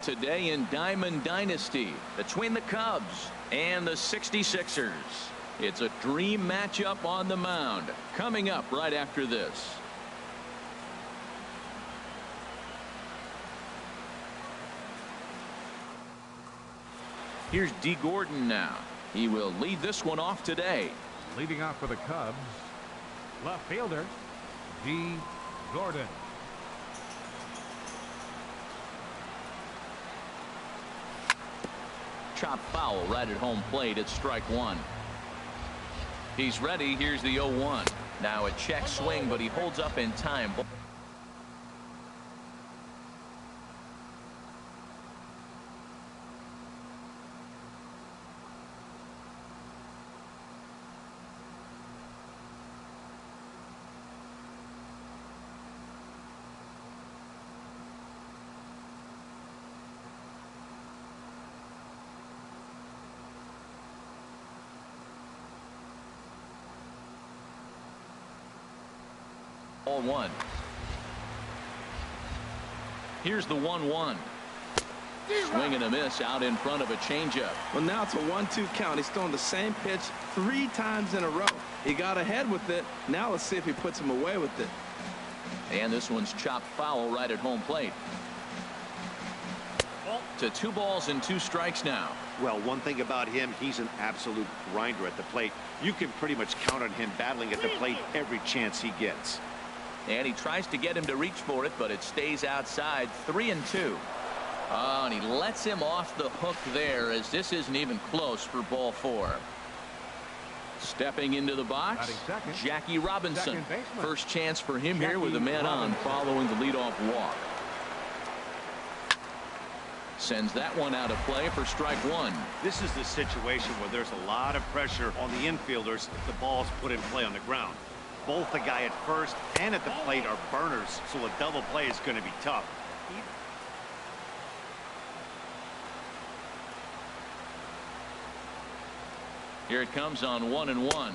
today in Diamond Dynasty between the Cubs and the 66ers. It's a dream matchup on the mound coming up right after this. Here's D. Gordon now. He will lead this one off today. Leading off for the Cubs, left fielder D. Gordon. Chop foul right at home plate at strike one. He's ready. Here's the 0-1. Now a check swing, but he holds up in time. Ball one. Here's the 1-1. Swing and a miss out in front of a changeup. Well, now it's a 1-2 count. He's thrown the same pitch 3 times in a row. He got ahead with it. Now let's see if he puts him away with it. And this one's chopped foul right at home plate. To 2 balls and 2 strikes now. Well, one thing about him, he's an absolute grinder at the plate. You can pretty much count on him battling at the plate every chance he gets. And he tries to get him to reach for it, but it stays outside. 3-2. Oh, and he lets him off the hook there, as this isn't even close for ball 4. Stepping into the box, Jackie Robinson. First chance for him here with a man on following the leadoff walk. Sends that one out of play for strike 1. This is the situation where there's a lot of pressure on the infielders if the ball's put in play on the ground. Both the guy at first and at the plate are burners, so a double play is going to be tough. Here it comes on 1-1.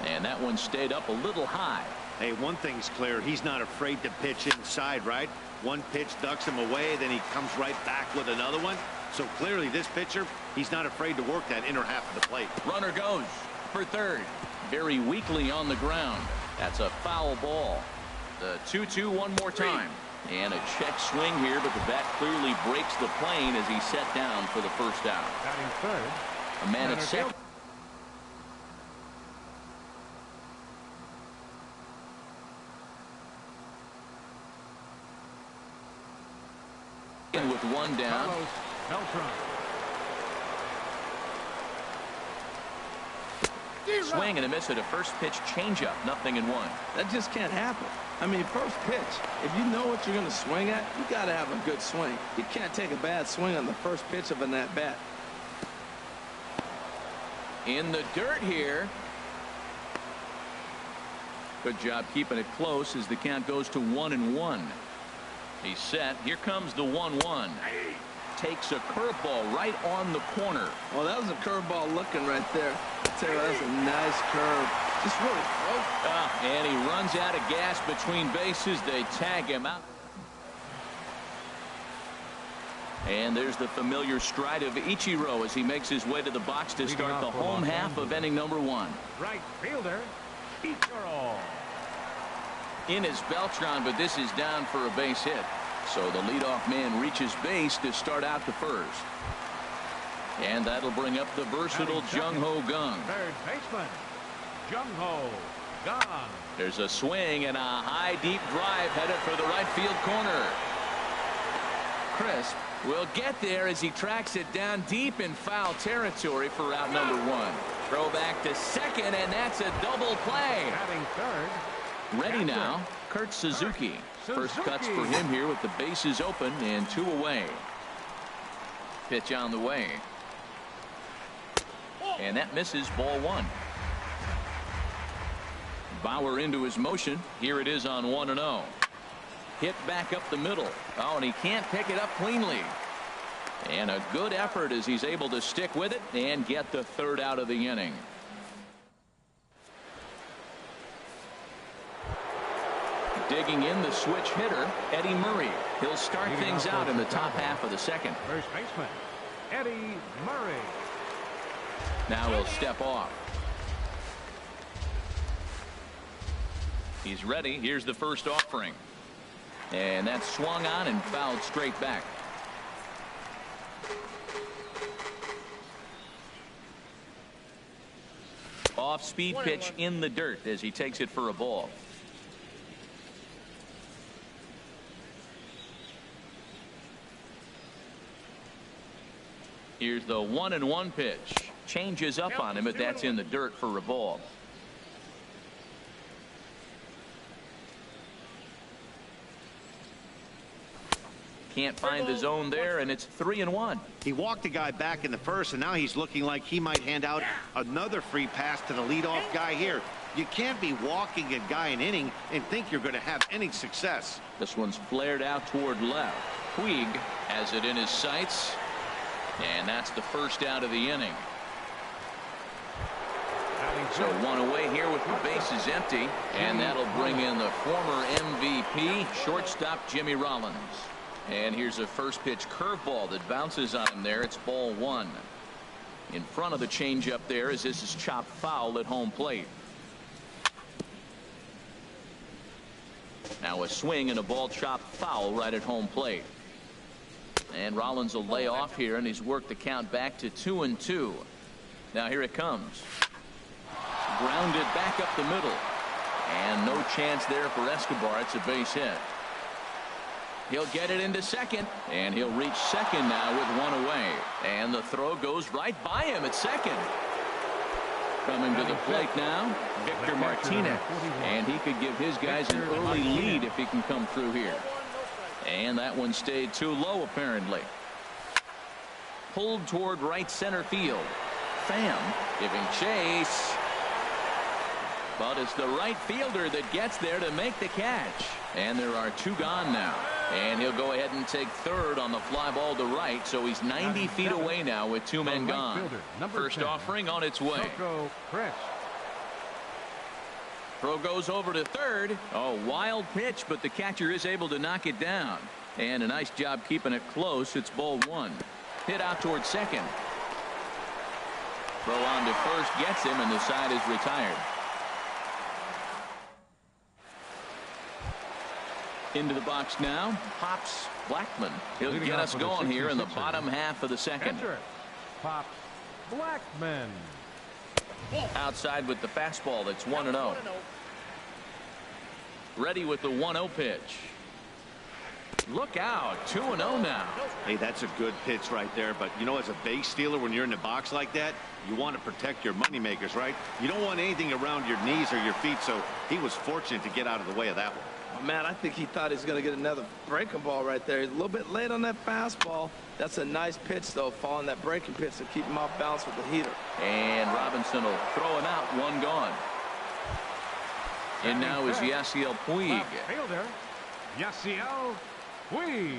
And that one stayed up a little high. Hey, one thing's clear. He's not afraid to pitch inside, right? One pitch ducks him away, then he comes right back with another one. So clearly this pitcher, he's not afraid to work that inner half of the plate. Runner goes for third. Very weakly on the ground. That's a foul ball. The 2-2 one more time. And a check swing here, but the bat clearly breaks the plane as he's set down for the first out. Batting third, a man at second. With one down. Swing and a miss at a first pitch changeup. 0-1. That just can't happen. I mean, first pitch, if you know what you're going to swing at, you got to have a good swing. You can't take a bad swing on the first pitch of an at-bat. In the dirt here. Good job keeping it close as the count goes to 1-1. He's set. Here comes the 1-1. Takes a curveball right on the corner. Well, that was a curveball looking right there. I tell you, that's a nice curve. Just really broke. And he runs out of gas between bases. They tag him out. And there's the familiar stride of Ichiro as he makes his way to the box to start the home half of inning number 1. Right fielder, Ichiro. In is Beltran, but this is down for a base hit. So the leadoff man reaches base to start out the first. And that'll bring up the versatile Jung-Ho Kang. Third baseman, Jung-Ho Kang. There's a swing and a high deep drive headed for the right field corner. Crisp will get there as he tracks it down deep in foul territory for out number 1. Throw back to second, and that's a double play. Batting third. Ready now, Kurt Suzuki. First cuts for him here with the bases open and 2 away. Pitch on the way. And that misses, ball 1. Bauer into his motion. Here it is on 1-0. Hit back up the middle. Oh, and he can't pick it up cleanly. And a good effort as he's able to stick with it and get the third out of the inning. Digging in, the switch hitter, Eddie Murray. He'll start things out in the top half of the second. First baseman, Eddie Murray. Now he'll step off. He's ready. Here's the first offering. And that's swung on and fouled straight back. Off-speed pitch in the dirt as he takes it for a ball. Here's the 1-1 pitch. Changes up on him, but that's in the dirt for a ball. Can't find the zone there, and it's 3-1. He walked the guy back in the first, and now he's looking like he might hand out another free pass to the leadoff guy here. You can't be walking a guy an inning and think you're going to have any success. This one's flared out toward left. Puig has it in his sights, and that's the first out of the inning. So one away here with the bases empty, and that'll bring in the former MVP, shortstop Jimmy Rollins. And here's a first pitch curveball that bounces on him there. It's ball one. In front of the changeup there as this is chopped foul at home plate. Now a swing and a ball chopped foul right at home plate. And Rollins will lay off here, and he's worked the count back to 2-2. Now here it comes. Grounded back up the middle. And no chance there for Escobar. It's a base hit. He'll get it into second, and he'll reach second now with one away. And the throw goes right by him at second. Coming to the plate now, Victor Martinez. And he could give his guys an early lead if he can come through here. And that one stayed too low, apparently. Pulled toward right center field. Pham giving chase. But it's the right fielder that gets there to make the catch. And there are two gone now. And he'll go ahead and take third on the fly ball to right. So he's 90 feet away now with two men gone. First offering on its way. Throw goes over to third. Oh, wild pitch, but the catcher is able to knock it down. And a nice job keeping it close. It's ball one. Hit out towards second. Throw on to first gets him, and the side is retired. Into the box now, pops Blackman. He'll get us going here in the bottom half of the second. Pops Blackman. Outside with the fastball. That's 1-0. Ready with the 1-0 pitch. Look out, 2-0 now. Hey, that's a good pitch right there. But you know, as a base stealer, when you're in the box like that, you want to protect your money makers, right? You don't want anything around your knees or your feet. So he was fortunate to get out of the way of that one. Oh, man, I think he thought he was going to get another breaking ball right there. He's a little bit late on that fastball. That's a nice pitch, though, following that breaking pitch to keep him off balance with the heater. And Robinson will throw him out, one gone. And now is Yasiel Puig. Fielder, Yasiel Puig.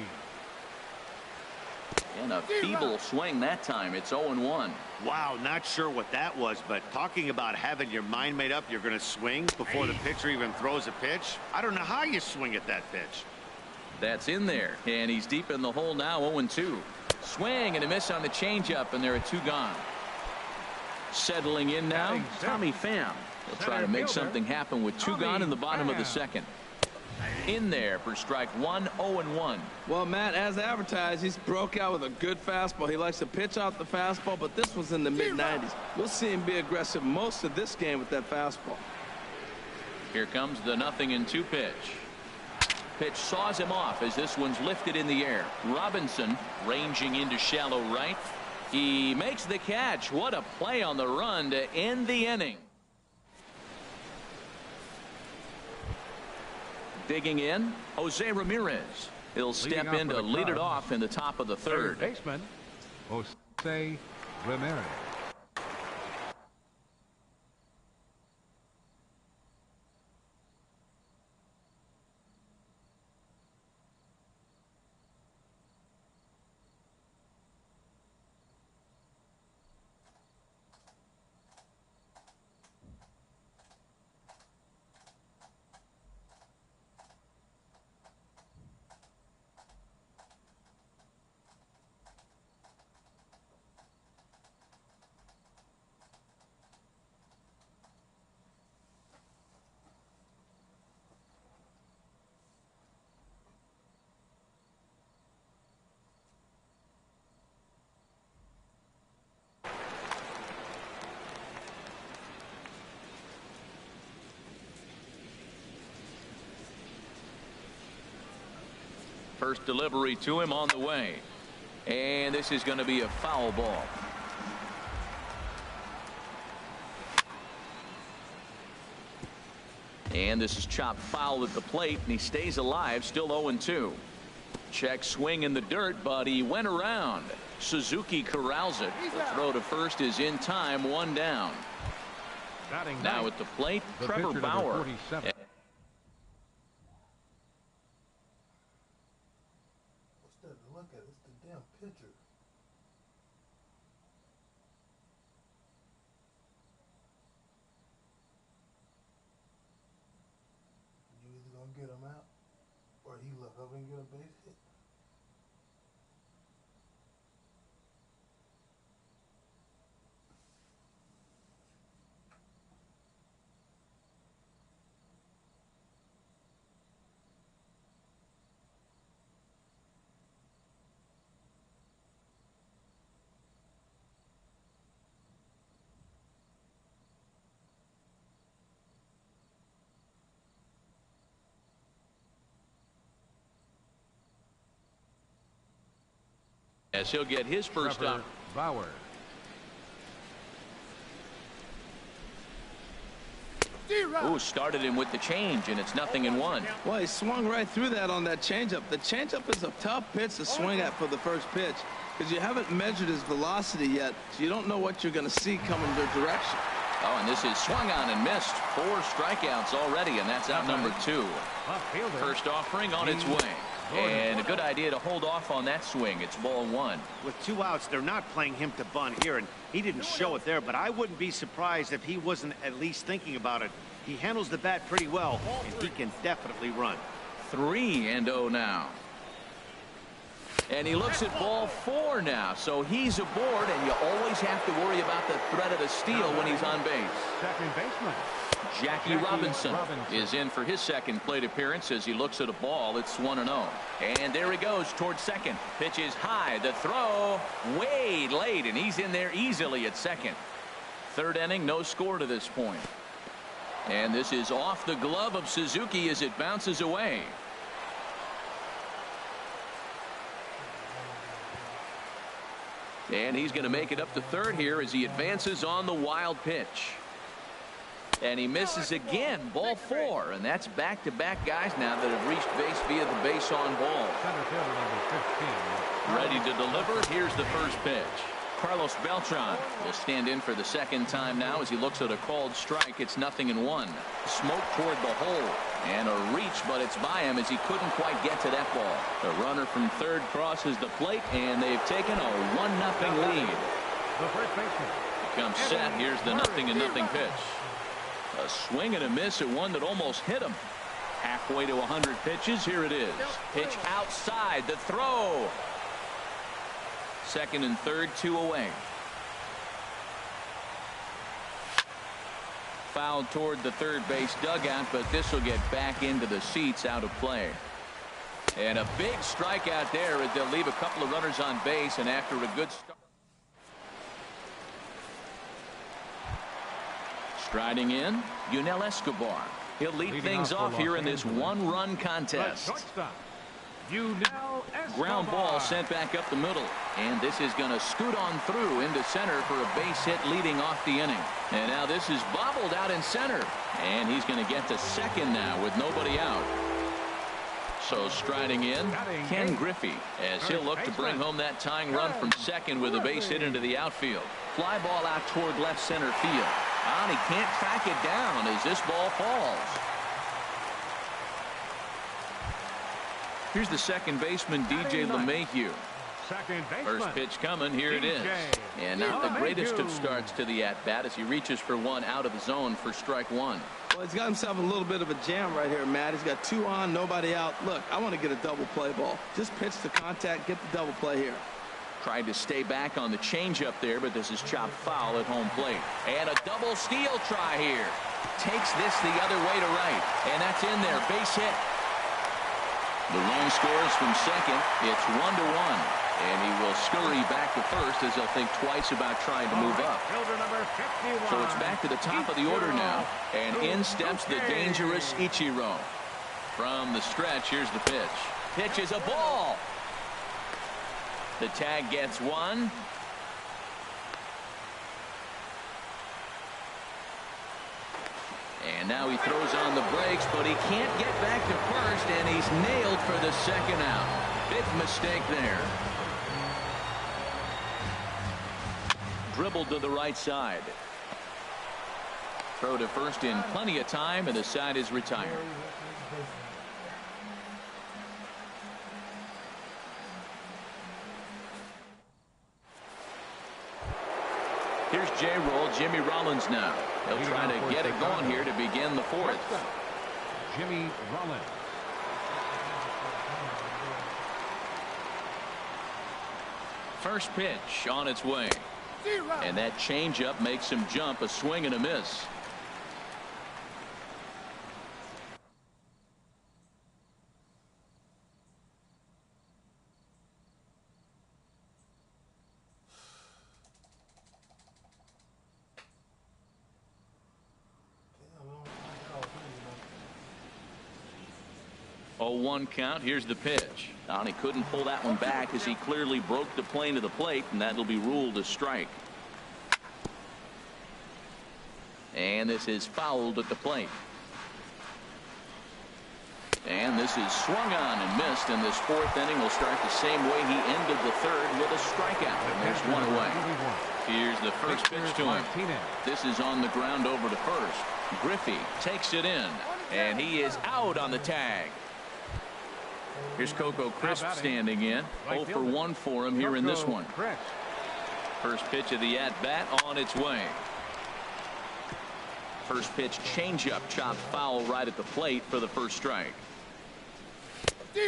And a feeble swing that time. It's 0-1. Wow, not sure what that was, but talking about having your mind made up, you're going to swing before the pitcher even throws a pitch. I don't know how you swing at that pitch. That's in there, and he's deep in the hole now. 0-2. Swing and a miss on the changeup, and there are two gone. Settling in now, Tommy Pham. He'll try to make something happen with two gone in the bottom of the second. In there for strike one. 0-1. Well, Matt, as advertised, he's broke out with a good fastball. He likes to pitch out the fastball, but this was in the mid-90s. We'll see him be aggressive most of this game with that fastball. Here comes the 0-2 pitch. Pitch saws him off as this one's lifted in the air. Robinson ranging into shallow right. He makes the catch. What a play on the run to end the inning. Digging in, Jose Ramirez. He'll step in to lead it off in the top of the third. Baseman, Jose Ramirez. First delivery to him on the way. And this is going to be a foul ball. And this is chopped foul at the plate, and he stays alive, still 0-2. Check swing in the dirt, but he went around. Suzuki corrals it. The throw to first is in time, 1 down. Now at the plate, Trevor Bauer. Look at it. It's the damn pitcher. You either gonna get him out, or he look up and get a base hit. As he'll get his first up. Bauer. Ooh, started him with the change, and it's 0-1. Well, he swung right through that on that changeup. The changeup is a tough pitch to swing at for the first pitch because you haven't measured his velocity yet, so you don't know what you're going to see coming their direction. Oh, and this is swung on and missed. 4 strikeouts already, and that's out number 2. First offering on its way. And a good idea to hold off on that swing. It's ball 1. With 2 outs, they're not playing him to bunt here, and he didn't show it there, but I wouldn't be surprised if he wasn't at least thinking about it. He handles the bat pretty well, and he can definitely run. 3-0 now. And he looks at ball 4 now, so he's aboard, and you always have to worry about the threat of the steal when he's on base. Second baseman. Jackie Robinson is in for his second plate appearance as he looks at a ball. It's 1-0. And there he goes towards second. Pitch is high. The throw way late, and he's in there easily at second. Third inning, no score to this point. And this is off the glove of Suzuki as it bounces away. And he's going to make it up to third here as he advances on the wild pitch. And he misses again, ball 4, and that's back-to-back guys now that have reached base via the base on ball. Center fielder number 15. Ready to deliver. Here's the first pitch. Carlos Beltran will stand in for the second time now as he looks at a called strike. It's 0-1. Smoke toward the hole and a reach, but it's by him as he couldn't quite get to that ball. The runner from third crosses the plate, and they've taken a 1-0 lead. The first baseman. Comes set. Here's the 0-0 pitch. A swing and a miss at one that almost hit him. Halfway to 100 pitches. Here it is. Pitch outside. The throw. Second and third, 2 away. Fouled toward the third base dugout, but this will get back into the seats, out of play. And a big strikeout there as they'll leave a couple of runners on base, and after a good start. Striding in, Yunel Escobar. He'll lead things off here in this 1-run contest. Ground ball sent back up the middle, and this is going to scoot on through into center for a base hit leading off the inning. And now this is bobbled out in center, and he's going to get to second now with nobody out. So striding in, Ken Griffey, as he'll look to bring home that tying run from second with a base hit into the outfield. Fly ball out toward left center field. And he can't track it down as this ball falls. Here's the second baseman, DJ LeMahieu. First pitch coming. Here it is. And not the greatest of starts to the at-bat as he reaches for one out of the zone for strike 1. Well, he's got himself a little bit of a jam right here, Matt. He's got 2 on, nobody out. Look, I want to get a double play ball. Just pitch to contact, get the double play here. Tried to stay back on the changeup there, but this is chopped foul at home plate. And a double steal try here. Takes this the other way to right. And that's in there. Base hit. The run scores from second. It's 1-1. And he will scurry back to first as he'll think twice about trying to move up. So it's back to the top of the order now. And in steps the dangerous Ichiro. From the stretch, here's the pitch. Pitch is a ball. The tag gets one. And now he throws on the brakes, but he can't get back to first, and he's nailed for the second out. Big mistake there. Dribbled to the right side. Throw to first in plenty of time, and the side is retired. Here's J-Roll, Jimmy Rollins now. He'll try to get it going here to begin the fourth. Jimmy Rollins. First pitch on its way. And that changeup makes him jump, a swing and a miss. Oh, 1 count. Here's the pitch. And he couldn't pull that one back as he clearly broke the plane to the plate, and that'll be ruled a strike. And this is fouled at the plate. And this is swung on and missed, and this fourth inning will start the same way he ended the third with a strikeout. And there's one away. Here's the first pitch to him. This is on the ground over to first. Griffey takes it in, and he is out on the tag. Here's Coco Crisp standing in. 0 for 1 for him here in this one. First pitch of the at-bat on its way. First pitch changeup chopped foul right at the plate for the first strike.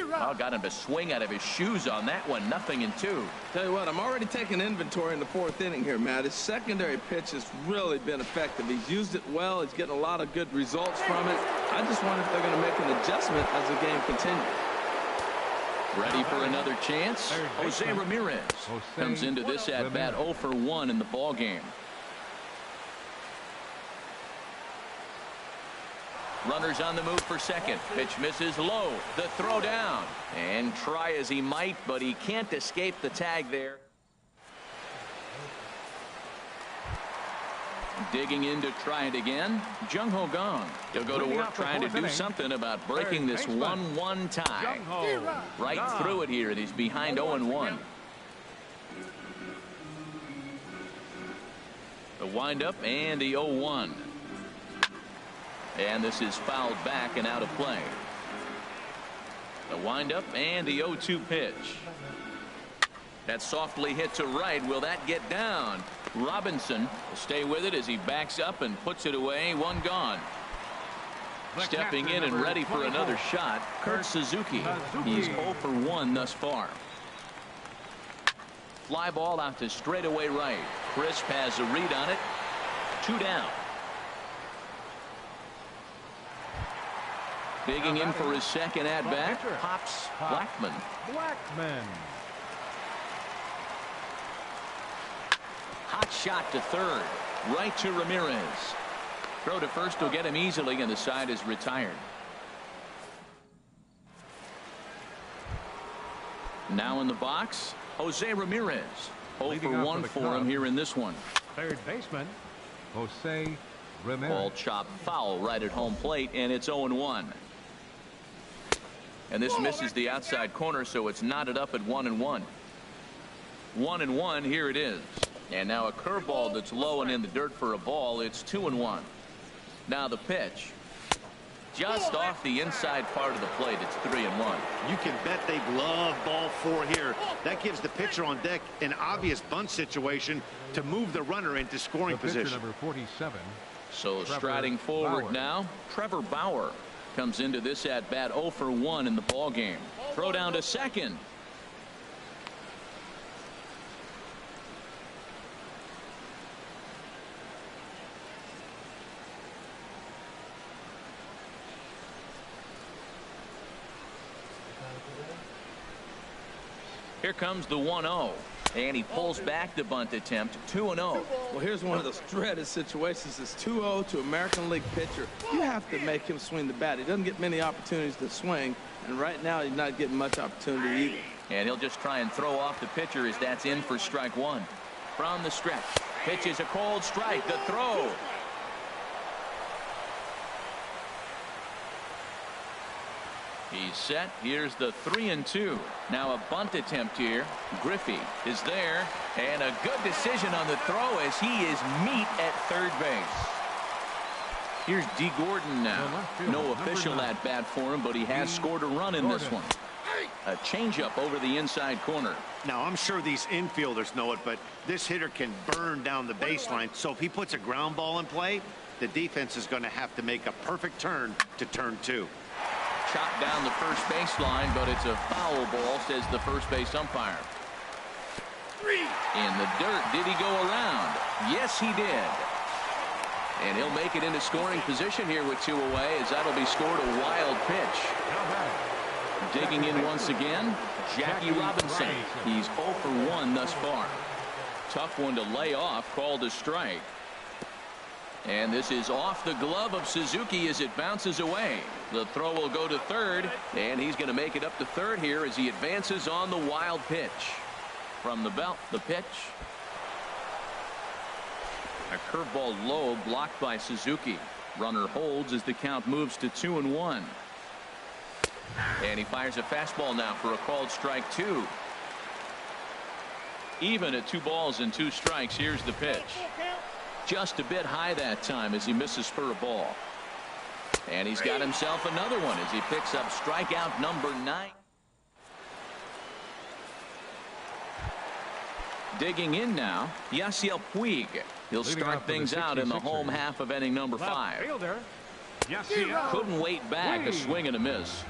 Well, got him to swing out of his shoes on that one. 0-2. Tell you what, I'm already taking inventory in the fourth inning here, Matt. His secondary pitch has really been effective. He's used it well. He's getting a lot of good results from it. I just wonder if they're going to make an adjustment as the game continues. Ready for another chance. Jose Ramirez comes into this at bat 0 for 1 in the ball game. Runners on the move for second. Pitch misses low. The throw down. And try as he might, but he can't escape the tag there. Digging in to try it again. Jung Ho Gong. He'll go to work trying to do something about breaking this 1-1 tie. Right through it here, and he's behind 0-1. The windup and the 0-1. And this is fouled back and out of play. The windup and the 0-2 pitch. That softly hit to right. Will that get down? Robinson will stay with it as he backs up and puts it away. One gone. Stepping in and ready for another shot, Kurt Suzuki. He's 0 for 1 thus far. Fly ball out to straightaway right. Crisp has a read on it. 2 down. Digging in for his second at bat, Pops Blackman. Hot shot to third. Right to Ramirez. Throw to first will get him easily, and the side is retired. Now in the box, Jose Ramirez. 0 for 1 for him here in this one. Third baseman, Jose Ramirez. Ball chopped foul right at home plate, and it's 0-1. And this misses the outside corner, so it's knotted up at 1-1. 1-1, here it is. And now a curveball that's low and in the dirt for a ball. It's 2-1. Now the pitch. Just off the inside part of the plate. It's 3-1. You can bet they love ball 4 here. That gives the pitcher on deck an obvious bunt situation to move the runner into scoring position. Number 47. So striding forward now, Trevor Bauer comes into this at bat 0 for 1 in the ball game. Throw down to second. Here comes the 1-0. And he pulls back the bunt attempt. 2-0. Well, here's one of those dreaded situations. It's 2-0 to American League pitcher. You have to make him swing the bat. He doesn't get many opportunities to swing. And right now, he's not getting much opportunity either. And he'll just try and throw off the pitcher as that's in for strike one. From the stretch. Pitch is a cold strike. The throw. He's set. Here's the 3-2. Now a bunt attempt here. Griffey is there. And a good decision on the throw as he is meat at third base. Here's D. Gordon now. No official at bat for him, but he has scored a run in this one. A changeup over the inside corner. Now, I'm sure these infielders know it, but this hitter can burn down the baseline. So if he puts a ground ball in play, the defense is going to have to make a perfect turn to turn two. Shot down the first baseline, but it's a foul ball, says the first base umpire. In the dirt. Did he go around? Yes, he did. And he'll make it into scoring position here with 2 away, as that'll be scored a wild pitch. Digging in once again, Jackie Robinson. He's 0 for 1 thus far. Tough one to lay off, called a strike. And this is off the glove of Suzuki as it bounces away. The throw will go to third, and he's going to make it up to third here as he advances on the wild pitch. From the belt, the pitch. A curveball low, blocked by Suzuki. Runner holds as the count moves to 2-1. And he fires a fastball now for a called strike 2. Even at 2 balls and 2 strikes. Here's the pitch. Just a bit high that time as he misses for a ball. And he's got himself another one as he picks up strikeout number 9. Digging in now, Yasiel Puig. He'll start things out in the home half of inning number 5. Couldn't wait back. A swing and a miss.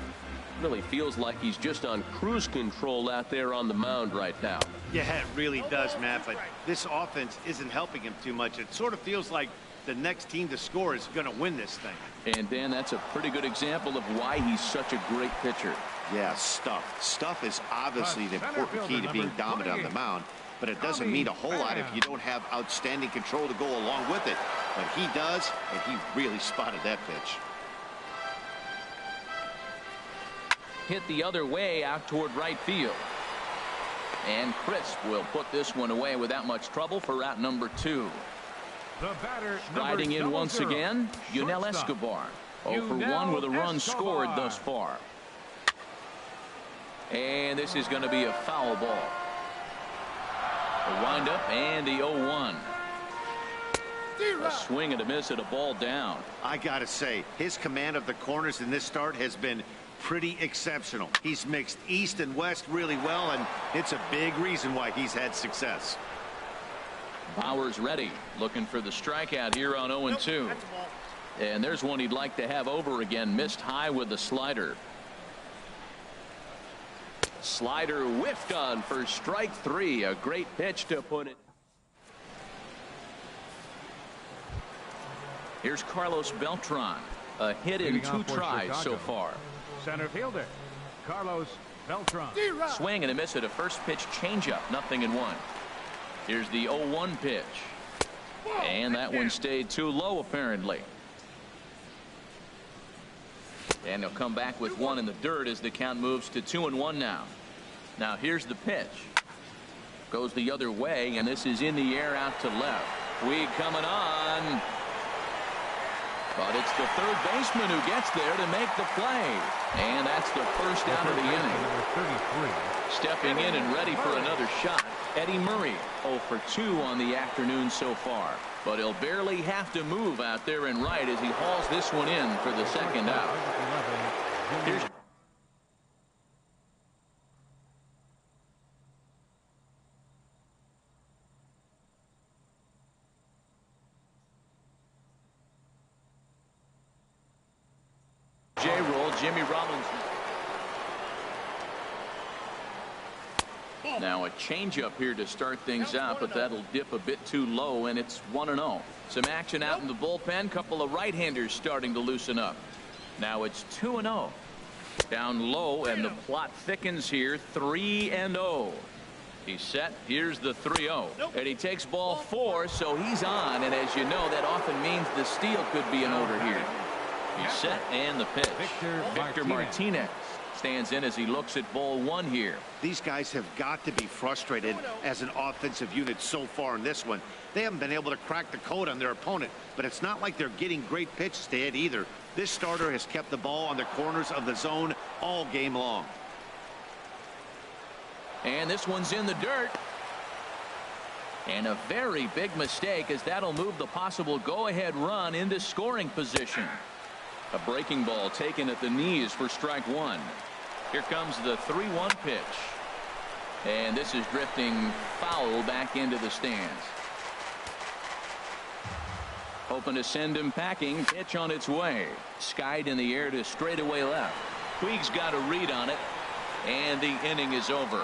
Really feels like he's just on cruise control out there on the mound right now. Yeah, it really does, Matt, but this offense isn't helping him too much. It sort of feels like the next team to score is going to win this thing. And Dan, that's a pretty good example of why he's such a great pitcher. Yeah, stuff is obviously the important key to being dominant on the mound, but it doesn't mean a whole lot if you don't have outstanding control to go along with it. But he does, and he really spotted that pitch. Hit the other way out toward right field. And Crisp will put this one away without much trouble for out number 2. Riding in once again, Yunel Escobar. 0 for 1 with a run scored thus far. And this is going to be a foul ball. A windup and the 0-1. A swing and a miss at a ball down. I gotta say, his command of the corners in this start has been pretty exceptional. He's mixed east and west really well, and it's a big reason why he's had success. Bauer's ready, looking for the strikeout here on 0-2. And there's one he'd like to have over again. Missed high with the slider. Slider whiffed on for strike 3. A great pitch to put it. Here's Carlos Beltran. A hit in 2 tries so far. Center fielder Carlos Beltran. Swing and a miss at a first pitch changeup. 0-1. Here's the 0-1 pitch. And that one stayed too low apparently. And he'll come back with one in the dirt as the count moves to 2-1 now. Now here's the pitch. Goes the other way, and this is in the air out to left. Puig coming on. But it's the third baseman who gets there to make the play. And that's the first out of the inning. Stepping in and ready for another shot, Eddie Murray. 0 for 2 on the afternoon so far. But he'll barely have to move out there and right as he hauls this one in for the second out. Here's J-roll, Jimmy Robinson. Now a changeup here to start things out, but that'll dip a bit too low, and it's 1-0. Some action out in the bullpen. Couple of right-handers starting to loosen up. Now it's 2-0. Down low, and the plot thickens here. 3-0. He's set. Here's the 3-0. And he takes ball 4, so he's on. And as you know, that often means the steal could be in order here. He's set, and the pitch. Victor Martinez. Stands in as he looks at ball one here. These guys have got to be frustrated as an offensive unit so far in this one. They haven't been able to crack the code on their opponent, but it's not like they're getting great pitches to hit either. This starter has kept the ball on the corners of the zone all game long. And this one's in the dirt. And a very big mistake, as that'll move the possible go-ahead run into scoring position. A breaking ball taken at the knees for strike one. Here comes the 3-1 pitch. And this is drifting foul back into the stands. Hoping to send him packing. Pitch on its way. Skied in the air to straightaway left. Puig's got a read on it. And the inning is over.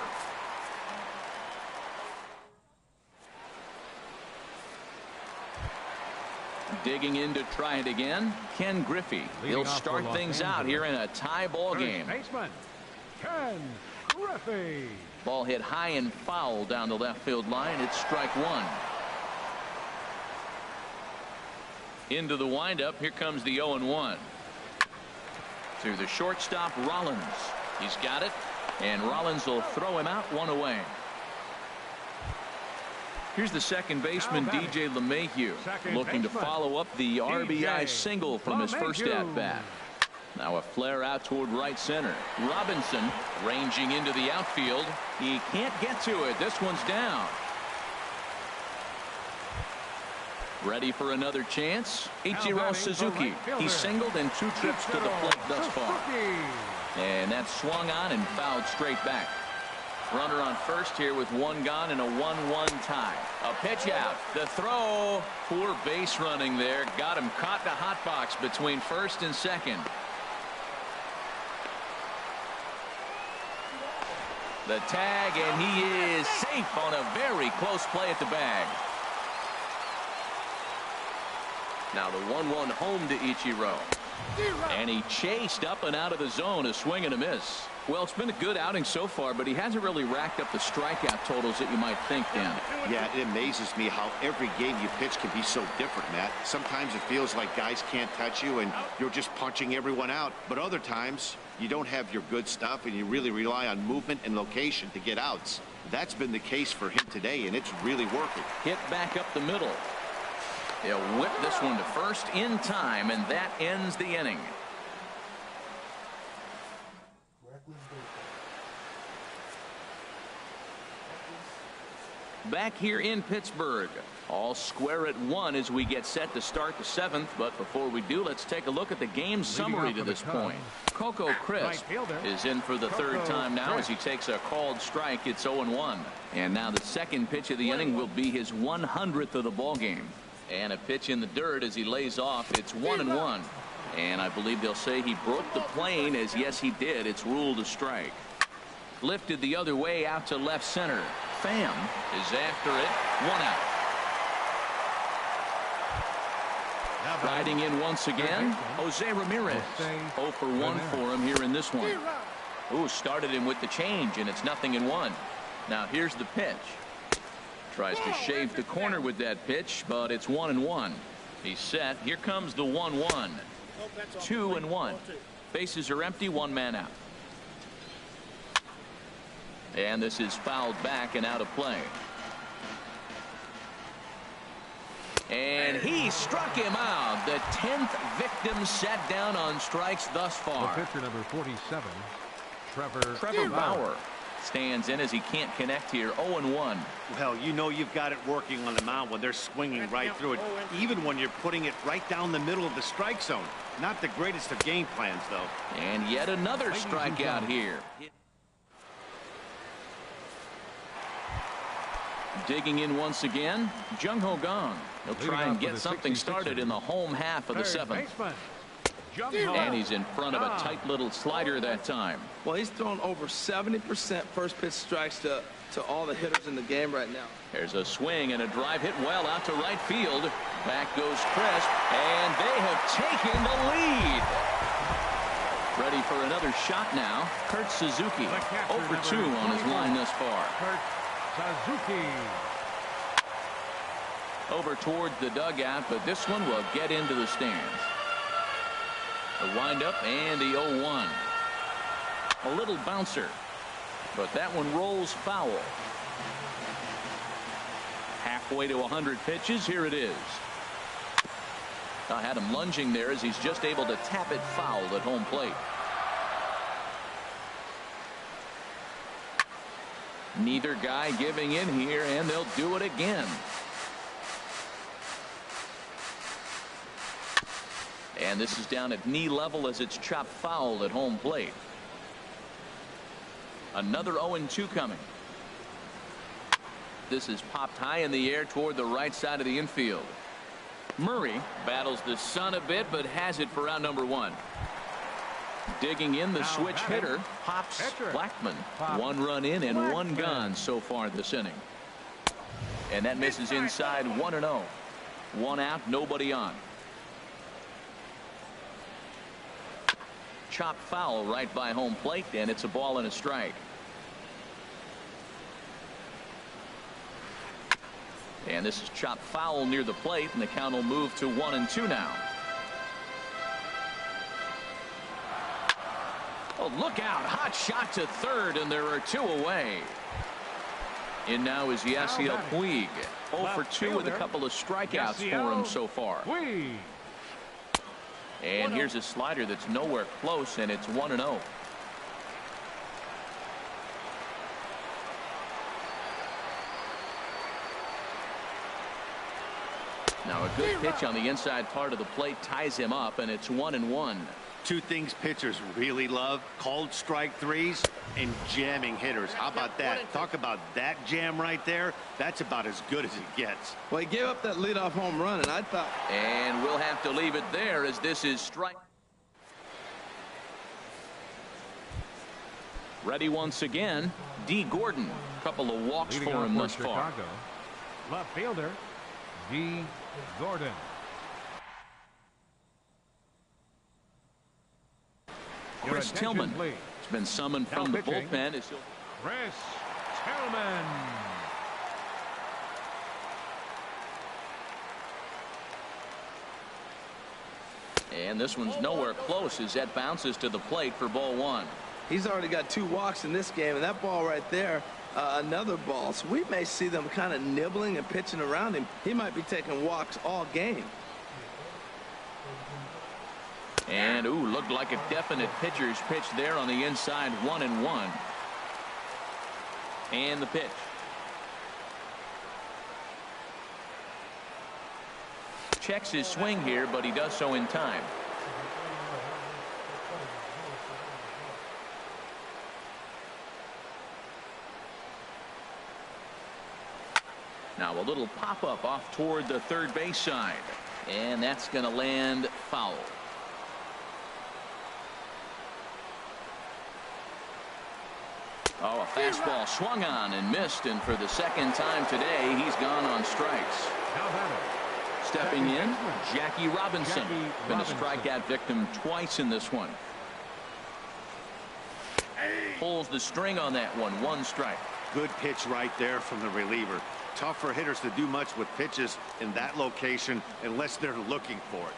Digging in to try it again, Ken Griffey. He'll start things out here in a tie ball game. Baseman, Ken Griffey. Ball hit high and foul down the left field line. It's strike one. Into the windup. Here comes the 0-1. To the shortstop, Rollins. He's got it, and Rollins will throw him out, one away. Here's the second baseman, DJ LeMahieu, looking to follow up the RBI single from his first at-bat. Now a flare out toward right center. Robinson ranging into the outfield. He can't get to it. This one's down. Ready for another chance. Ichiro Suzuki. He's singled in 2 trips to the plate thus far. And that's swung on and fouled straight back. Runner on first here with 1 gone and a 1-1 tie. A pitch out. The throw. Poor base running there. Got him caught in a hot box between first and second. The tag, and he is safe on a very close play at the bag. Now the 1-1 home to Ichiro. And he chased up and out of the zone. A swing and a miss. Well, it's been a good outing so far, but he hasn't really racked up the strikeout totals that you might think, Dan. Yeah, it amazes me how every game you pitch can be so different, Matt. Sometimes it feels like guys can't touch you and you're just punching everyone out. But other times you don't have your good stuff and you really rely on movement and location to get outs. That's been the case for him today, and it's really working. Hit back up the middle. He'll whip this one to first in time, and that ends the inning. Back here in Pittsburgh, all square at 1 as we get set to start the 7th. But before we do, let's take a look at the game summary to this point. Coco Crisp is in for the 3rd time now as he takes a called strike. It's 0-1. And now the second pitch of the inning will be his 100th of the ball game. And a pitch in the dirt as he lays off. It's 1-1. And I believe they'll say he broke the plane, as yes he did. It's ruled a strike. Lifted the other way out to left center. Pham is after it. 1 out. Riding in once again, Jose Ramirez. 0 for 1 for him here in this one. Ooh, started him with the change, and it's 0-1. Now here's the pitch. Tries to shave the corner with that pitch, but it's 1-1. He's set. Here comes the 1-1. 2-1. Bases are empty. 1 man out. And this is fouled back and out of play. And he struck him out. The 10th victim set down on strikes thus far. The pitcher number 47, Trevor Bauer stands in as he can't connect here. 0-1. Well, you know you've got it working on the mound when they're swinging right through it, even when you're putting it right down the middle of the strike zone. Not the greatest of game plans, though. And yet another strikeout here. Digging in once again, Jung Ho Gong. He'll try and get something started in the home half of the 7th. And he's in front of a tight little slider that time. Well, he's thrown over 70% first pitch strikes to all the hitters in the game right now. There's a swing and a drive hit well out to right field. Back goes Crisp, and they have taken the lead. Ready for another shot now. Kurt Suzuki, 0 for 2 on his line thus far. Suzuki. Over towards the dugout, but this one will get into the stands. The windup and the 0-1. A little bouncer, but that one rolls foul. Halfway to 100 pitches. Here it is. I had him lunging there as he's just able to tap it foul at home plate. Neither guy giving in here, and they'll do it again. And this is down at knee level as it's chopped foul at home plate. Another 0-2 coming. This is popped high in the air toward the right side of the infield. Murray battles the sun a bit, but has it for out number 1. Digging in the switch hitter, Pops Blackman. 1 run in and 1 gone so far this inning. And that misses inside 1-0. 1 out, nobody on. Chopped foul right by home plate, and it's a ball and a strike. And this is chopped foul near the plate, and the count will move to 1-2 now. Oh, look out. Hot shot to third, and there are 2 away. In now is Yasiel Puig. 0 for 2 with a couple of strikeouts for him so far. And here's a slider that's nowhere close, and it's 1-0. Now a good pitch on the inside part of the plate ties him up, and it's 1-1. 2 things pitchers really love: called strike threes and jamming hitters. How about that? Talk about that jam right there. That's about as good as it gets. Well, he gave up that leadoff home run, and I thought. And we'll have to leave it there as this is strike. Ready once again, D. Gordon. Couple of walks for him thus far. Left fielder, D. Gordon. Chris Tillman has been summoned from the bullpen. Chris Tillman. And this one's nowhere close as that bounces to the plate for ball 1. He's already got 2 walks in this game, and that ball right there, another ball. So we may see them kind of nibbling and pitching around him. He might be taking walks all game. And ooh, looked like a definite pitcher's pitch there on the inside. 1-1. And the pitch. Checks his swing here, but he does so in time. Now a little pop-up off toward the third base side, and that's going to land foul. Oh, a fastball swung on and missed, and for the second time today, he's gone on strikes. Stepping in, Jackie Robinson. Been a strikeout victim twice in this one. Pulls the string on that one. 1 strike. Good pitch right there from the reliever. Tough for hitters to do much with pitches in that location unless they're looking for it.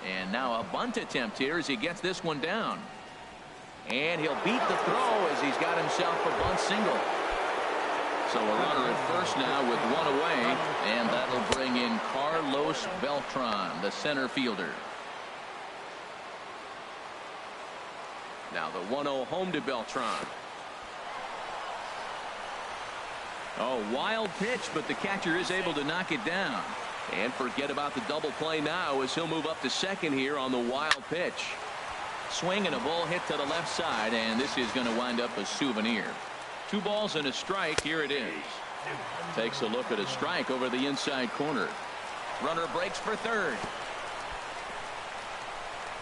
And now a bunt attempt here as he gets this one down. And he'll beat the throw as he's got himself a bunt single. So a runner at first now with 1 away, and that'll bring in Carlos Beltran, the center fielder. Now the 1-0 home to Beltran. Oh, wild pitch, but the catcher is able to knock it down. And forget about the double play now as he'll move up to second here on the wild pitch. Swing and a ball hit to the left side, and this is going to wind up a souvenir. 2 balls and a strike. Here it is. Takes a look at a strike over the inside corner. Runner breaks for third.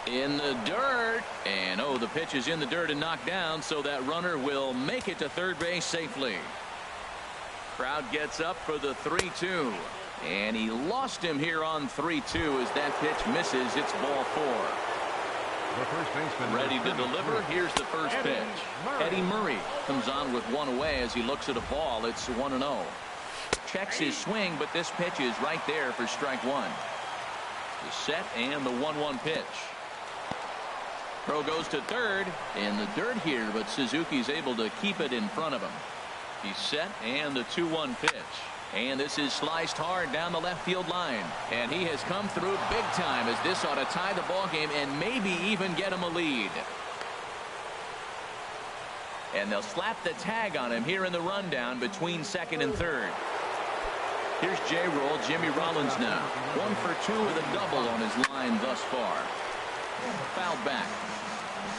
In the dirt, and oh, the pitch is in the dirt and knocked down, so that runner will make it to third base safely. Crowd gets up for the 3-2, and he lost him here on 3-2 as that pitch misses. It's ball 4. The first baseman ready to deliver. Here's the first pitch. Eddie Murray comes on with 1 away as he looks at a ball. It's 1-0. Checks his swing, but this pitch is right there for strike 1. The set and the 1-1 pitch. Throw goes to third in the dirt here, but Suzuki's able to keep it in front of him. He's set, and the 2-1 pitch. And this is sliced hard down the left field line. And he has come through big time, as this ought to tie the ball game and maybe even get him a lead. And they'll slap the tag on him here in the rundown between second and third. Here's J-Roll, Jimmy Rollins now. 1 for 2 with a double on his line thus far. Fouled back.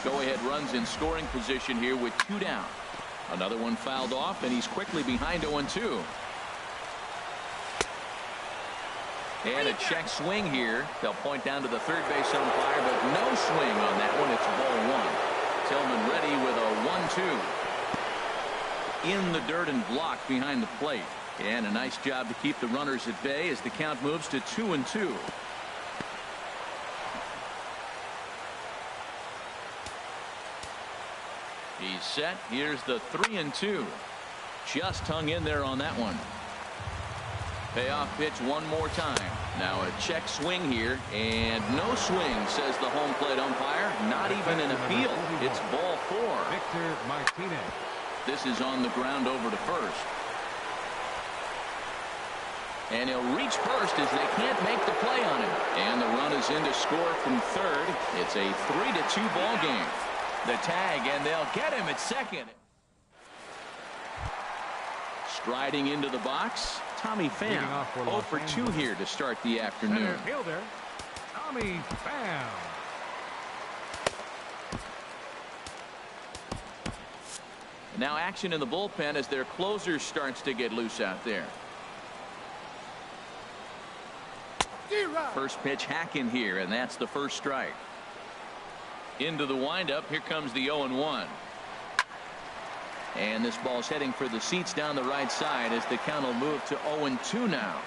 Go-ahead runs in scoring position here with 2 down. Another one fouled off, and he's quickly behind 0-2. And a check swing here. They'll point down to the third base umpire, but no swing on that one. It's ball 1. Tillman ready with a 1-2. In the dirt and blocked behind the plate. And a nice job to keep the runners at bay as the count moves to 2-2. He's set. Here's the 3-2. Just hung in there on that one. Payoff pitch one more time. Now a check swing here, and no swing, says the home plate umpire. Not even an appeal. It's ball 4. Victor Martinez. This is on the ground over to first. And he'll reach first as they can't make the play on him. And the run is in to score from third. It's a 3-2 ball game. The tag, and they'll get him at second. Striding into the box, Tommy Pham. 0 for 2 here to start the afternoon. Center fielder, Tommy Pham. Now action in the bullpen as their closer starts to get loose out there. First pitch hack in here, and that's the first strike. Into the windup. Here comes the 0-1. And this ball's heading for the seats down the right side as the count will move to 0-2 now.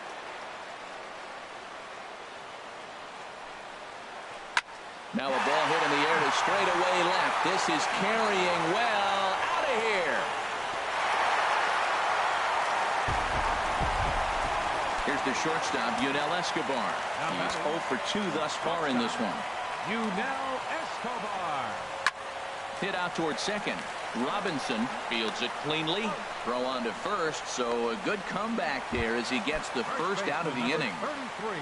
Now a ball hit in the air to straightaway left. This is carrying well out of here. Here's the shortstop, Yunel Escobar. He's 0 for 2 thus far in this one. Yunel Escobar. Hit out towards second. Robinson fields it cleanly. Throw on to first, so a good comeback there as he gets the first out of the inning. 33.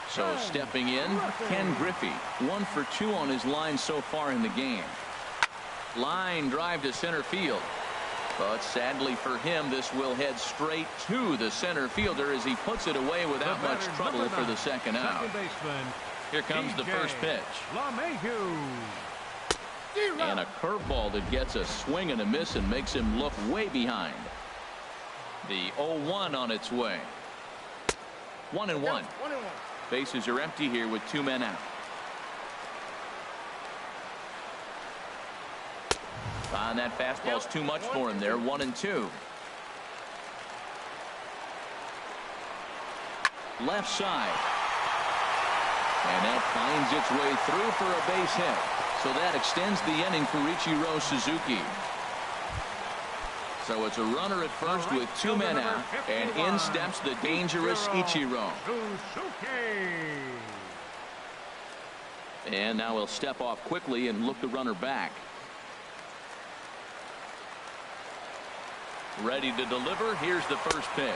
So stepping in, Ken Griffey. 1 for 2 on his line so far in the game. Line drive to center field. But sadly for him, this will head straight to the center fielder as he puts it away without much trouble for the second out. Here comes the first pitch. And a curveball that gets a swing and a miss and makes him look way behind. The 0-1 on its way. 1-1. Bases are empty here with 2 men out. And that fastball's too much for him there. 1-2. Left side. And that finds its way through for a base hit. So that extends the inning for Ichiro Suzuki. So it's a runner at first with 2 men out. And in steps the dangerous Ichiro. And now he'll step off quickly and look the runner back. Ready to deliver. Here's the first pitch.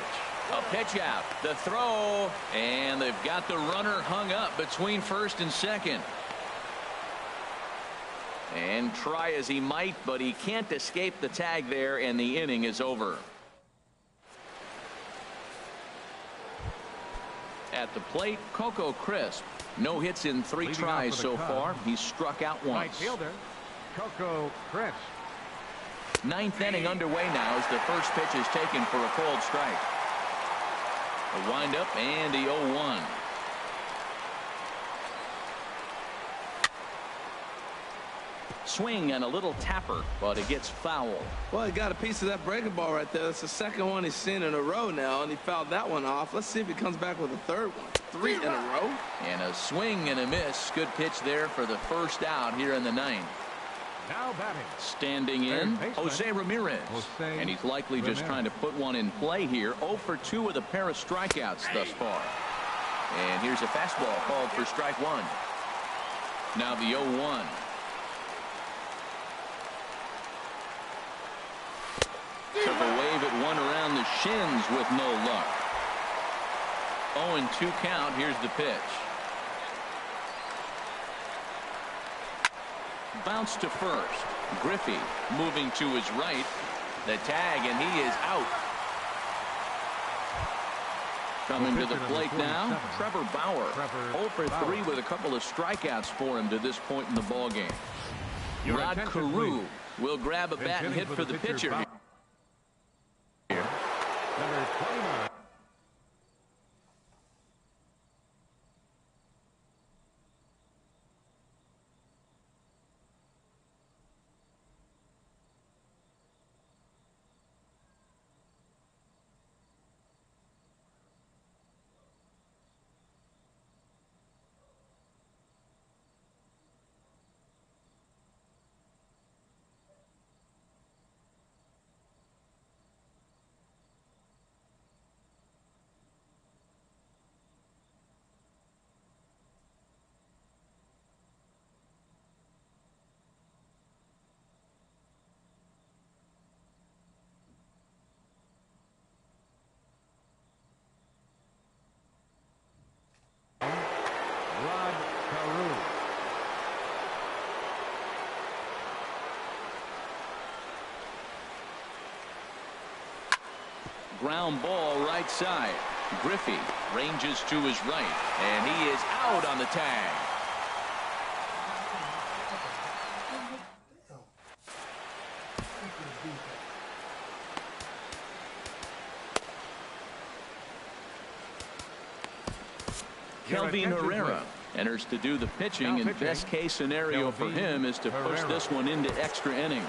A pitch out. The throw. And they've got the runner hung up between first and second. And try as he might, but he can't escape the tag there, and the inning is over. At the plate, Coco Crisp. No hits in 3 tries so far. He's struck out once. Right fielder, Coco Crisp. 9th inning underway now as the first pitch is taken for a cold strike. A windup and the 0-1. Swing and a little tapper, but it gets foul. Well, he got a piece of that breaking ball right there. That's the second one he's seen in a row now, and he fouled that one off. Let's see if he comes back with a third one. 3 in a row. And a swing and a miss. Good pitch there for the first out here in the 9th. Now batting. Standing in, Jose Ramirez. And he's likely just trying to put one in play here. 0 for 2 with a pair of strikeouts thus far. And here's a fastball called for strike 1. Now the 0-1. Took a wave at one around the shins with no luck. 0-2 count. Here's the pitch. Bounce to first. Griffey moving to his right. The tag, and he is out. Coming to the plate now, Trevor Bauer. 0 for 3 with a couple of strikeouts for him to this point in the ballgame. Rod Carew will grab a bat and hit for the pitcher here. Number 29. Rod Carew. Ground ball right side. Griffey ranges to his right, and he is out on the tag. Kelvin Herrera enters to do the pitching, and best case scenario for him is to push this one into extra innings.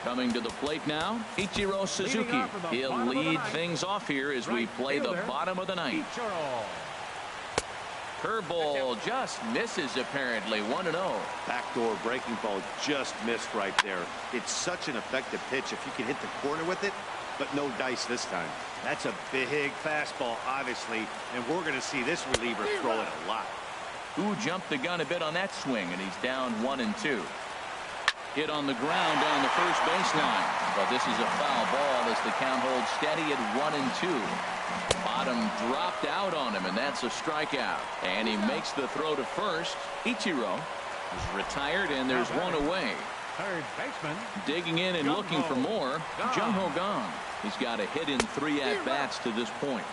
Coming to the plate now, Ichiro Suzuki. He'll lead things off here as we play the bottom of the ninth. Curveball just misses apparently. 1-0. Backdoor breaking ball just missed right there. It's such an effective pitch if you can hit the corner with it, but no dice this time. That's a big fastball, obviously, and we're going to see this reliever throw it a lot. Who jumped the gun a bit on that swing, and he's down 1-2. Hit on the ground down the first baseline, but this is a foul ball as the count holds steady at 1-2. Bottom dropped out on him, and that's a strikeout. And he makes the throw to first. Ichiro is retired, and there's one away. Third baseman. Digging in and looking for more, Jung-Ho Kang. He's got a hit in 3 at-bats to this point.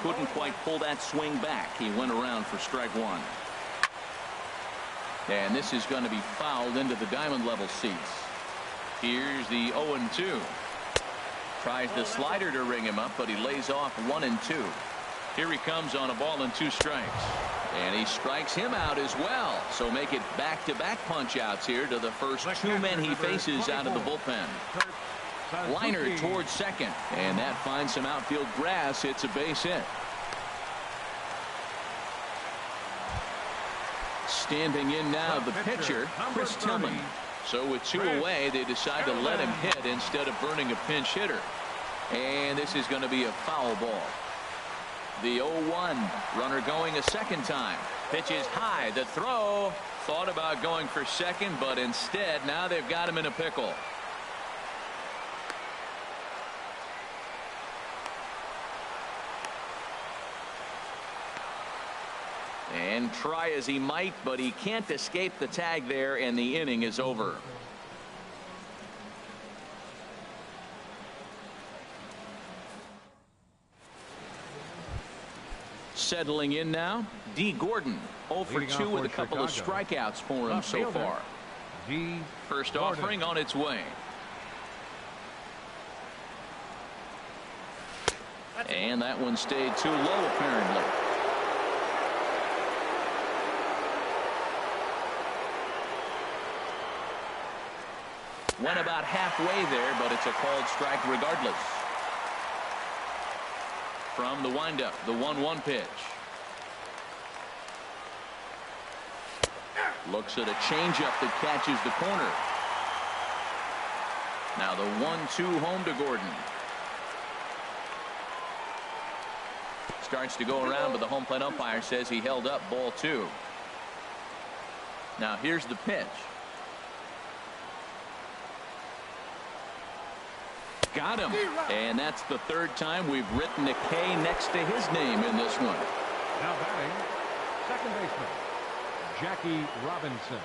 Couldn't quite pull that swing back. He went around for strike one. And this is going to be fouled into the diamond level seats. Here's the 0-2. Tries the slider to ring him up, but he lays off 1-2. Here he comes on a ball and 2 strikes. And he strikes him out as well. So make it back-to-back punch-outs here to the first 2 men he faces out of the bullpen. Liner towards second, and that finds some outfield grass. It's a base hit. Standing in now, the pitcher, Chris Tillman. So with 2 away, they decide to let him hit instead of burning a pinch hitter. And this is going to be a foul ball. The 0-1 runner going a second time. Pitch is high. The throw. Thought about going for second, but instead now they've got him in a pickle. And try as he might, but he can't escape the tag there, and the inning is over. Settling in now, D. Gordon. 0 for 2 with a couple of strikeouts for him so far. First offering on its way. And that one stayed too low apparently. Went about halfway there, but it's a called strike regardless. From the windup, the 1-1 pitch. Looks at a changeup that catches the corner. Now the 1-2 home to Gordon. Starts to go around, but the home plate umpire says he held up ball 2. Now here's the pitch. Got him. And that's the third time we've written a K next to his name in this one. Now batting, second baseman, Jackie Robinson.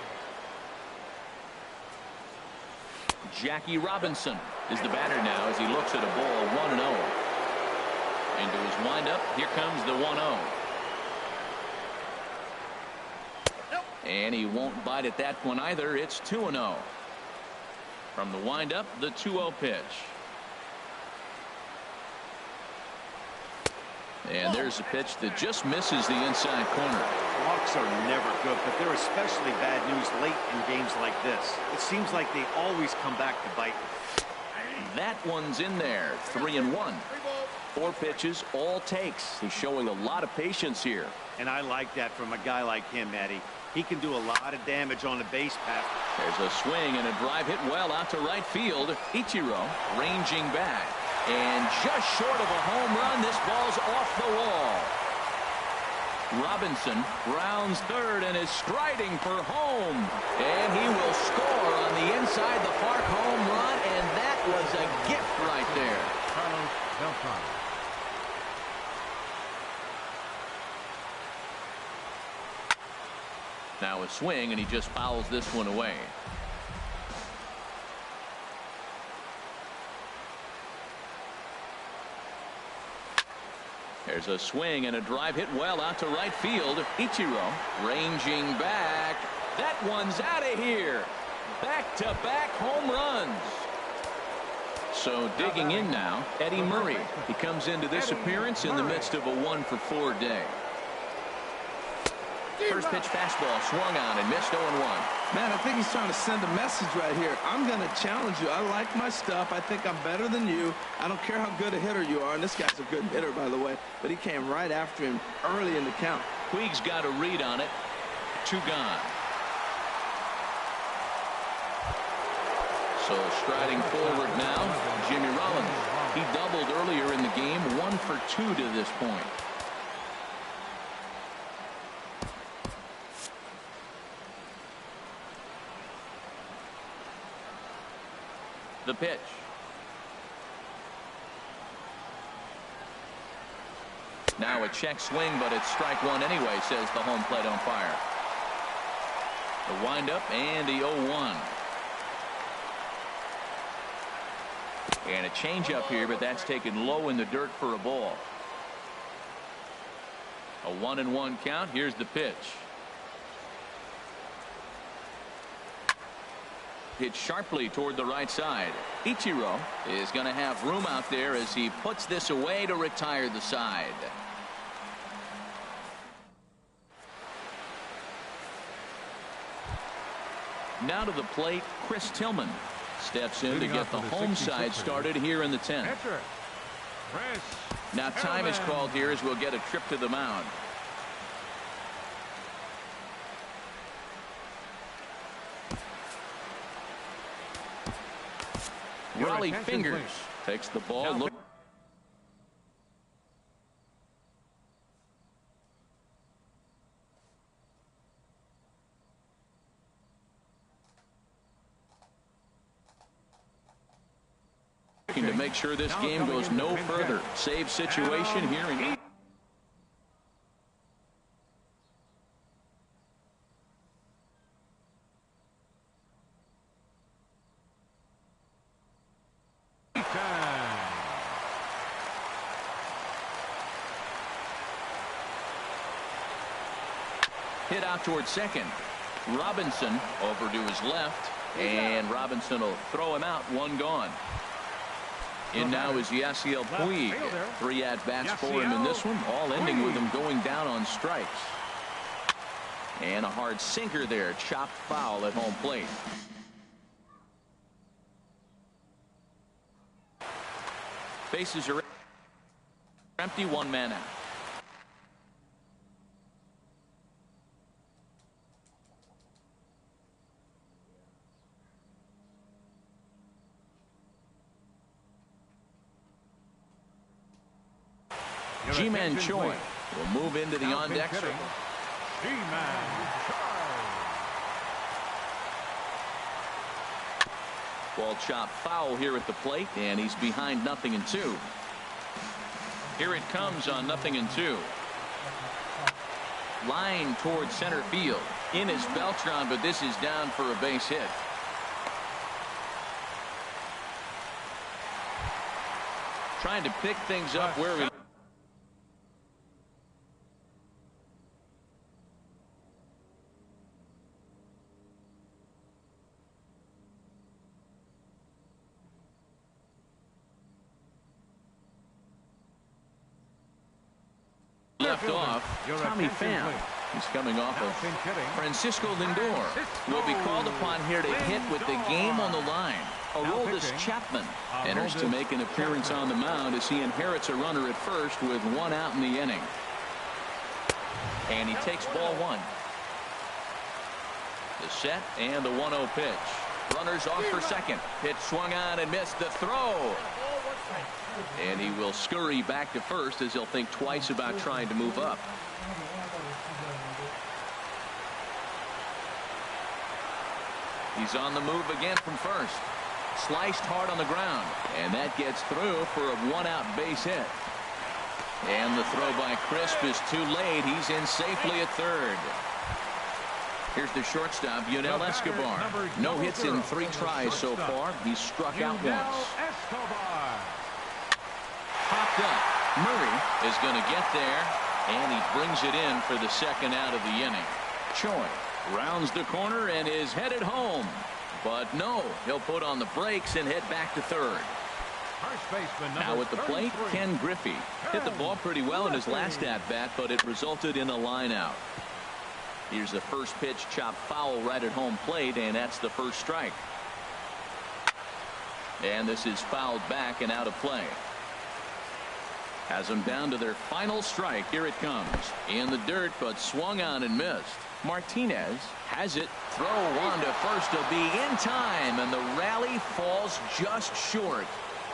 Jackie Robinson is the batter now as he looks at a ball 1-0. Into his windup, here comes the 1-0. And he won't bite at that one either. It's 2-0. From the windup, the 2-0 pitch. And there's a pitch that just misses the inside corner. Walks are never good, but they're especially bad news late in games like this. It seems like they always come back to bite. That one's in there. 3-1. 4 pitches, all takes. He's showing a lot of patience here. And I like that from a guy like him, Matty. He can do a lot of damage on the base path. There's a swing and a drive hit well out to right field. Ichiro ranging back. And just short of a home run, this ball's off the wall. Robinson rounds third and is striding for home. And he will score on the inside the park home run, and that was a gift right there. Carlos Beltran. Now a swing, and he just fouls this one away. There's a swing and a drive hit well out to right field. Ichiro ranging back. That one's out of here. Back-to-back home runs. So digging in now, Eddie Murray. He comes into this appearance in the midst of a 1-for-4 day. First pitch fastball swung on and missed 0-1. Man, I think he's trying to send a message right here. I'm going to challenge you. I like my stuff. I think I'm better than you. I don't care how good a hitter you are. And this guy's a good hitter, by the way. But he came right after him early in the count. Puig's got a read on it. 2 gone. So striding forward now, Jimmy Rollins. He doubled earlier in the game. 1 for 2 to this point. The pitch. Now a check swing, but it's strike 1 anyway, says the home plate umpire. The windup and the 0-1. And a changeup here, but that's taken low in the dirt for a ball. A 1-1 count. Here's the pitch. Hit sharply toward the right side. Ichiro is going to have room out there as he puts this away to retire the side. Now to the plate, Chris Tillman steps in to get the home side started here in the 10th. Now time is called here as we'll get a trip to the mound. Raleigh Fingers takes the ball. Look. To make sure this game goes no further. Save situation here in. Hit out towards second. Robinson over to his left, and Robinson will throw him out. 1 gone. In now is Yasiel Puig. 3 at-bats for him in this one, all ending with him going down on strikes. And a hard sinker there, chopped foul at home plate. Bases are empty, 1 man out. G-Man Choi will move into the on-deck circle. Ball chopped foul here at the plate, and he's behind 0-2. Here it comes on 0-2. Line towards center field. In is Beltran, but this is down for a base hit. Trying to pick things up where we left off. Tommy Pham. He's coming off of Francisco Lindor. Will be called upon here to hit with the game on the line. Aroldis Chapman enters to make an appearance on the mound as he inherits a runner at first with 1 out in the inning. And he takes ball 1. The set and the 1-0 pitch. Runners off for second. Pitch swung on and missed. The throw. And he will scurry back to first as he'll think twice about trying to move up. He's on the move again from first. Sliced hard on the ground, and that gets through for a 1-out base hit. And the throw by Crisp is too late. He's in safely at third. Here's the shortstop, Yunel Escobar. No hits in 3 tries so far. He's struck out once. Popped up. Murray is going to get there, and he brings it in for the 2nd out of the inning. Choi rounds the corner and is headed home. But no, he'll put on the brakes and head back to third. Now at the plate, Ken Griffey hit the ball pretty well in his last at-bat, but it resulted in a line out. Here's the first pitch, chopped foul right at home plate, and that's the first strike. And this is fouled back and out of play. Has them down to their final strike. Here it comes. In the dirt, but swung on and missed. Martinez has it. Throw on to first. Will be in time, and the rally falls just short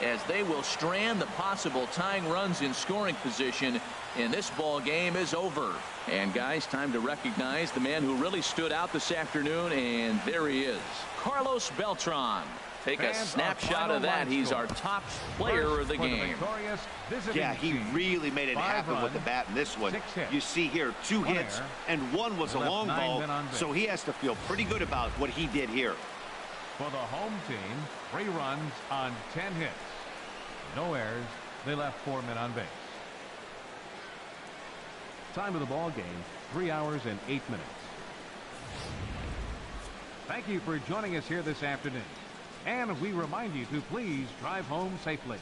as they will strand the possible tying runs in scoring position. And this ball game is over. And guys, time to recognize the man who really stood out this afternoon, and there he is, Carlos Beltran. Take a snapshot of that. He's our top player of the game. Yeah, he really made it happen with the bat in this one. You see here 2 hits, and 1 was a long ball, so he has to feel pretty good about what he did here. For the home team, 3 runs on 10 hits. No errors. They left 4 men on base. Time of the ball game, 3 hours and 8 minutes. Thank you for joining us here this afternoon. And we remind you to please drive home safely.